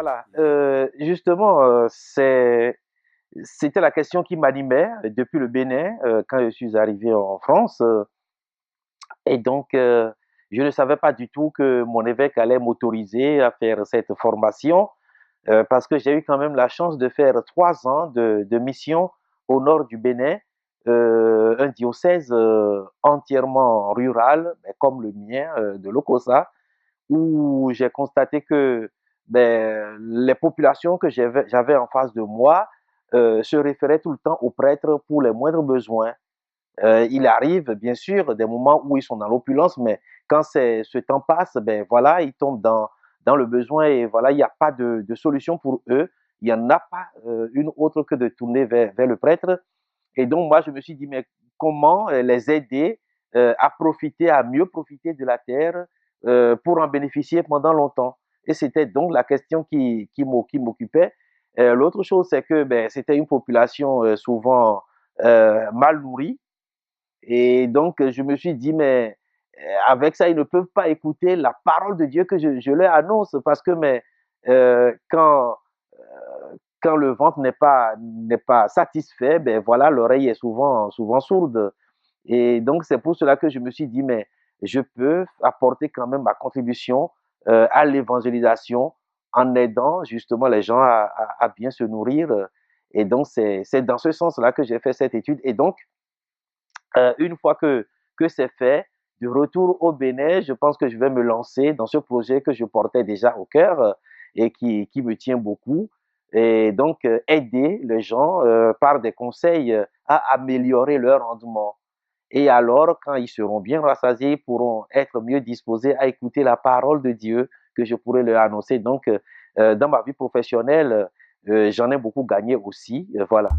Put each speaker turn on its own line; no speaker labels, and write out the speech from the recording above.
voilà. Justement, c'était la question qui m'animait depuis le Bénin quand je suis arrivé en France. Et donc, je ne savais pas du tout que mon évêque allait m'autoriser à faire cette formation parce que j'ai eu quand même la chance de faire 3 ans de mission au nord du Bénin, un diocèse entièrement rural, mais comme le mien, de Lokossa, où j'ai constaté que les populations que j'avais en face de moi se référaient tout le temps aux prêtres pour les moindres besoins. Il arrive, bien sûr, des moments où ils sont dans l'opulence, mais quand ce temps passe, ben voilà, ils tombent dans le besoin et voilà, il n'y a pas de solution pour eux. Il n'y en a pas une autre que de tourner vers le prêtre. Et donc, moi, je me suis dit, mais comment les aider à profiter, à mieux profiter de la terre pour en bénéficier pendant longtemps? Et c'était donc la question qui m'occupait. L'autre chose, c'est que ben, c'était une population souvent mal nourrie. Et donc, je me suis dit, mais avec ça, ils ne peuvent pas écouter la parole de Dieu que je leur annonce parce que mais, quand quand le ventre n'est pas satisfait, ben voilà, l'oreille est souvent sourde. Et donc, c'est pour cela que je me suis dit, mais je peux apporter quand même ma contribution à l'évangélisation en aidant justement les gens à bien se nourrir. Et donc, c'est dans ce sens-là que j'ai fait cette étude. Et donc, une fois que c'est fait, de retour au Bénin, je pense que je vais me lancer dans ce projet que je portais déjà au cœur et qui me tient beaucoup. Et donc, aider les gens par des conseils à améliorer leur rendement. Et alors, quand ils seront bien rassasiés, ils pourront être mieux disposés à écouter la parole de Dieu que je pourrais leur annoncer. Donc, dans ma vie professionnelle, j'en ai beaucoup gagné aussi. Voilà.